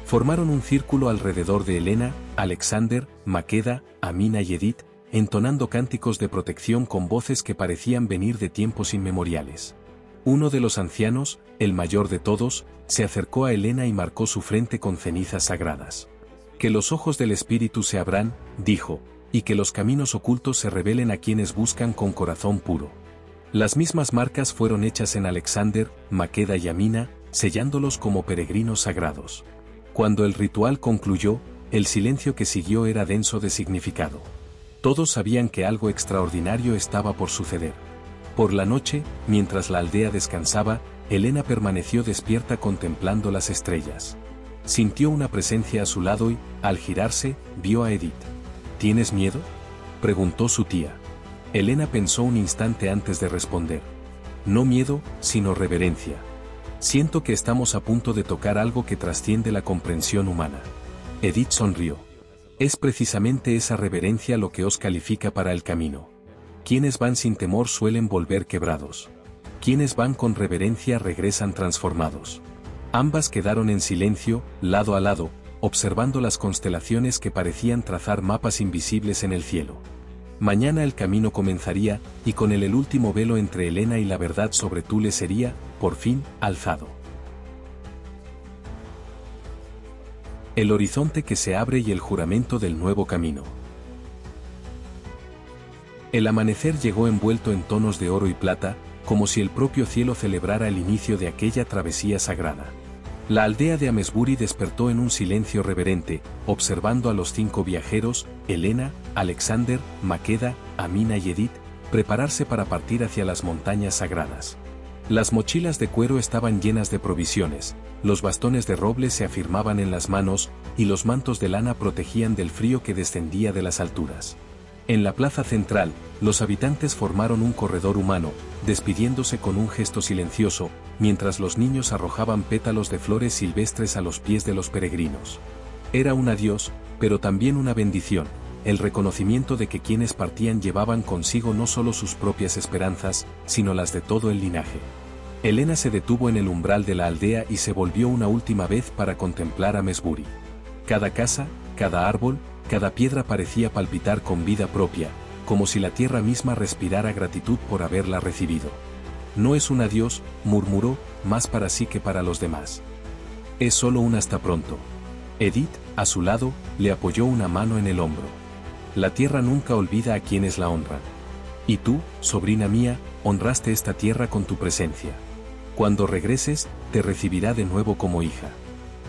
Formaron un círculo alrededor de Helena, Alexander, Maqueda, Amina y Edith, entonando cánticos de protección con voces que parecían venir de tiempos inmemoriales. Uno de los ancianos, el mayor de todos, se acercó a Helena y marcó su frente con cenizas sagradas. «Que los ojos del espíritu se abran», dijo, «y que los caminos ocultos se revelen a quienes buscan con corazón puro». Las mismas marcas fueron hechas en Alexander, Maqueda y Amina, sellándolos como peregrinos sagrados. Cuando el ritual concluyó, el silencio que siguió era denso de significado. Todos sabían que algo extraordinario estaba por suceder. Por la noche, mientras la aldea descansaba, Helena permaneció despierta contemplando las estrellas. Sintió una presencia a su lado y, al girarse, vio a Edith. «¿Tienes miedo?», preguntó su tía. Helena pensó un instante antes de responder. «No miedo, sino reverencia. Siento que estamos a punto de tocar algo que trasciende la comprensión humana». Edith sonrió. Es precisamente esa reverencia lo que os califica para el camino. Quienes van sin temor suelen volver quebrados. Quienes van con reverencia regresan transformados. Ambas quedaron en silencio, lado a lado, observando las constelaciones que parecían trazar mapas invisibles en el cielo. Mañana el camino comenzaría, y con él el último velo entre Helena y la verdad sobre Thule sería, por fin, alzado. El horizonte que se abre y el juramento del nuevo camino. El amanecer llegó envuelto en tonos de oro y plata, como si el propio cielo celebrara el inicio de aquella travesía sagrada. La aldea de Amesbury despertó en un silencio reverente, observando a los 5 viajeros, Helena, Alexander, Makeda, Amina y Edith, prepararse para partir hacia las montañas sagradas. Las mochilas de cuero estaban llenas de provisiones, los bastones de roble se afirmaban en las manos, y los mantos de lana protegían del frío que descendía de las alturas. En la plaza central, los habitantes formaron un corredor humano, despidiéndose con un gesto silencioso, mientras los niños arrojaban pétalos de flores silvestres a los pies de los peregrinos. Era un adiós, pero también una bendición, el reconocimiento de que quienes partían llevaban consigo no solo sus propias esperanzas, sino las de todo el linaje. Helena se detuvo en el umbral de la aldea y se volvió una última vez para contemplar Amesbury. Cada casa, cada árbol, cada piedra parecía palpitar con vida propia, como si la tierra misma respirara gratitud por haberla recibido. No es un adiós, murmuró, más para sí que para los demás. Es solo un hasta pronto. Edith, a su lado, le apoyó una mano en el hombro. La tierra nunca olvida a quienes la honran. Y tú, sobrina mía, honraste esta tierra con tu presencia. Cuando regreses, te recibirá de nuevo como hija.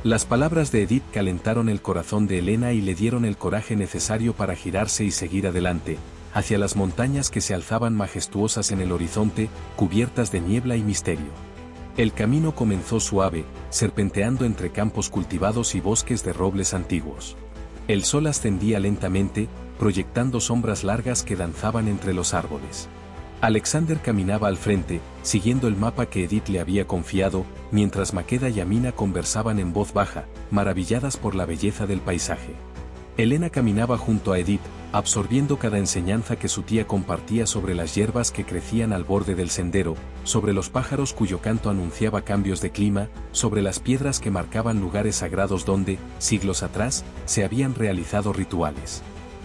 Las palabras de Edith calentaron el corazón de Helena y le dieron el coraje necesario para girarse y seguir adelante, hacia las montañas que se alzaban majestuosas en el horizonte, cubiertas de niebla y misterio. El camino comenzó suave, serpenteando entre campos cultivados y bosques de robles antiguos. El sol ascendía lentamente, proyectando sombras largas que danzaban entre los árboles. Alexander caminaba al frente, siguiendo el mapa que Edith le había confiado, mientras Makeda y Amina conversaban en voz baja, maravilladas por la belleza del paisaje. Helena caminaba junto a Edith, absorbiendo cada enseñanza que su tía compartía sobre las hierbas que crecían al borde del sendero, sobre los pájaros cuyo canto anunciaba cambios de clima, sobre las piedras que marcaban lugares sagrados donde, siglos atrás, se habían realizado rituales.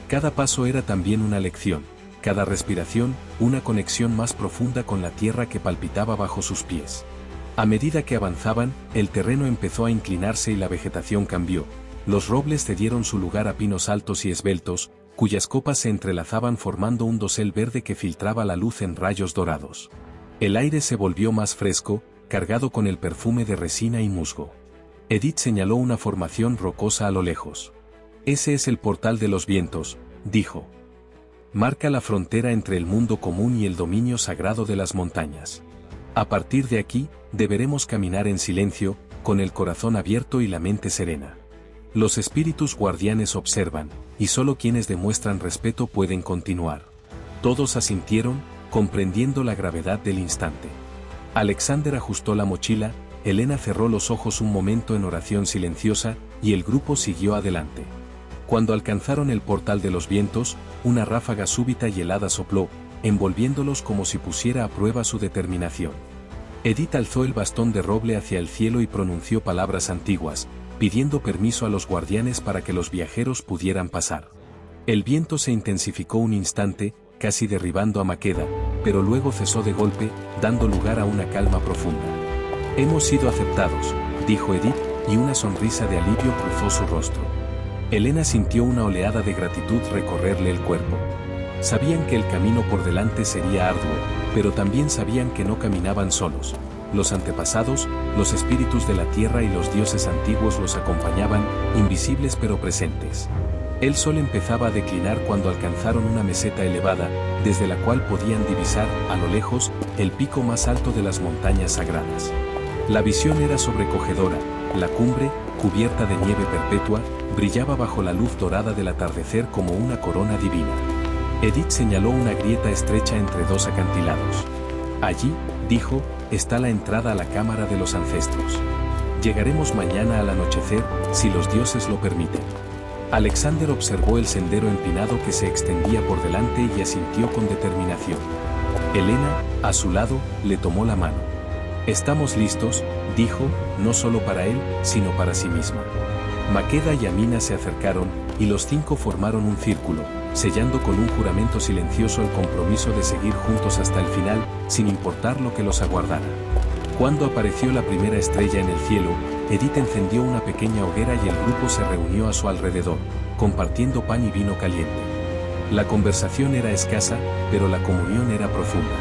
Cada paso era también una lección, cada respiración, una conexión más profunda con la tierra que palpitaba bajo sus pies. A medida que avanzaban, el terreno empezó a inclinarse y la vegetación cambió. Los robles cedieron su lugar a pinos altos y esbeltos, cuyas copas se entrelazaban formando un dosel verde que filtraba la luz en rayos dorados. El aire se volvió más fresco, cargado con el perfume de resina y musgo. Edith señaló una formación rocosa a lo lejos. Ese es el portal de los vientos, dijo. Marca la frontera entre el mundo común y el dominio sagrado de las montañas. A partir de aquí, deberemos caminar en silencio, con el corazón abierto y la mente serena. Los espíritus guardianes observan, y solo quienes demuestran respeto pueden continuar. Todos asintieron, comprendiendo la gravedad del instante. Alexander ajustó la mochila, Helena cerró los ojos un momento en oración silenciosa, y el grupo siguió adelante. Cuando alcanzaron el portal de los vientos, una ráfaga súbita y helada sopló, envolviéndolos como si pusiera a prueba su determinación. Edith alzó el bastón de roble hacia el cielo y pronunció palabras antiguas, pidiendo permiso a los guardianes para que los viajeros pudieran pasar. El viento se intensificó un instante, casi derribando a Makeda, pero luego cesó de golpe, dando lugar a una calma profunda. Hemos sido aceptados, dijo Edith, y una sonrisa de alivio cruzó su rostro. Helena sintió una oleada de gratitud recorrerle el cuerpo. Sabían que el camino por delante sería arduo, pero también sabían que no caminaban solos. Los antepasados, los espíritus de la tierra y los dioses antiguos los acompañaban, invisibles pero presentes. El sol empezaba a declinar cuando alcanzaron una meseta elevada, desde la cual podían divisar, a lo lejos, el pico más alto de las montañas sagradas. La visión era sobrecogedora, la cumbre, cubierta de nieve perpetua, brillaba bajo la luz dorada del atardecer como una corona divina. Edith señaló una grieta estrecha entre dos acantilados. Allí, dijo, está la entrada a la cámara de los ancestros. Llegaremos mañana al anochecer, si los dioses lo permiten. Alexander observó el sendero empinado que se extendía por delante y asintió con determinación. Helena, a su lado, le tomó la mano. «Estamos listos», dijo, no solo para él, sino para sí misma. Maqueda y Amina se acercaron, y los 5 formaron un círculo, sellando con un juramento silencioso el compromiso de seguir juntos hasta el final, sin importar lo que los aguardara. Cuando apareció la primera estrella en el cielo, Edith encendió una pequeña hoguera y el grupo se reunió a su alrededor, compartiendo pan y vino caliente. La conversación era escasa, pero la comunión era profunda.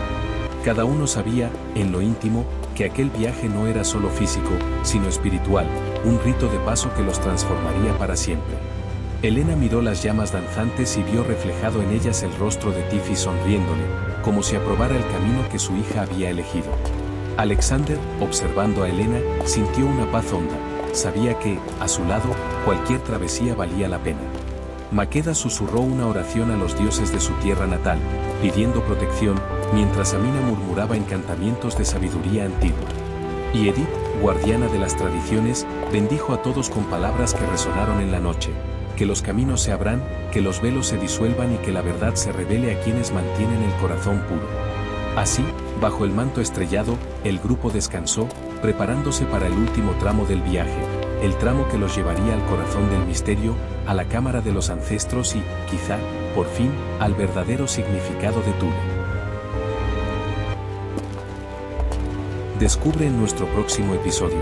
Cada uno sabía, en lo íntimo, que aquel viaje no era solo físico, sino espiritual, un rito de paso que los transformaría para siempre. Helena miró las llamas danzantes y vio reflejado en ellas el rostro de Tiffy sonriéndole, como si aprobara el camino que su hija había elegido. Alexander, observando a Helena, sintió una paz honda, sabía que, a su lado, cualquier travesía valía la pena. Maqueda susurró una oración a los dioses de su tierra natal, pidiendo protección, mientras Amina murmuraba encantamientos de sabiduría antigua. Y Edith, guardiana de las tradiciones, bendijo a todos con palabras que resonaron en la noche: que los caminos se abran, que los velos se disuelvan y que la verdad se revele a quienes mantienen el corazón puro. Así, bajo el manto estrellado, el grupo descansó, preparándose para el último tramo del viaje, el tramo que los llevaría al corazón del misterio, a la cámara de los ancestros y, quizá, por fin, al verdadero significado de Thule. Descubre en nuestro próximo episodio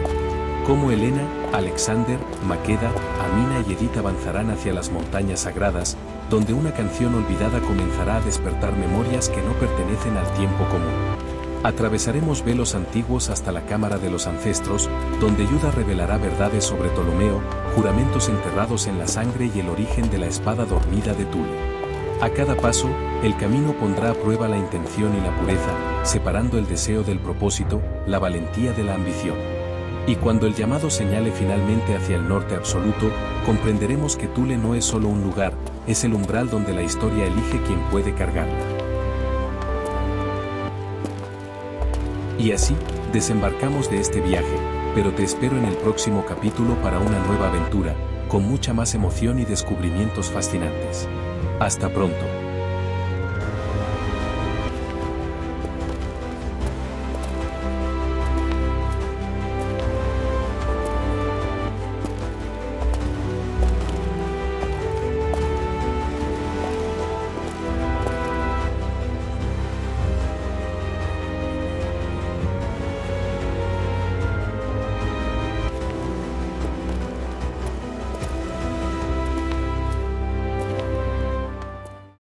cómo Helena, Alexander, Maqueda, Amina y Edith avanzarán hacia las montañas sagradas, donde una canción olvidada comenzará a despertar memorias que no pertenecen al tiempo común. Atravesaremos velos antiguos hasta la cámara de los ancestros, donde Yuda revelará verdades sobre Ptolomeo, juramentos enterrados en la sangre y el origen de la espada dormida de Thule. A cada paso, el camino pondrá a prueba la intención y la pureza, separando el deseo del propósito, la valentía de la ambición. Y cuando el llamado señale finalmente hacia el norte absoluto, comprenderemos que Thule no es solo un lugar, es el umbral donde la historia elige quien puede cargarla. Y así, desembarcamos de este viaje, pero te espero en el próximo capítulo para una nueva aventura, con mucha más emoción y descubrimientos fascinantes. Hasta pronto.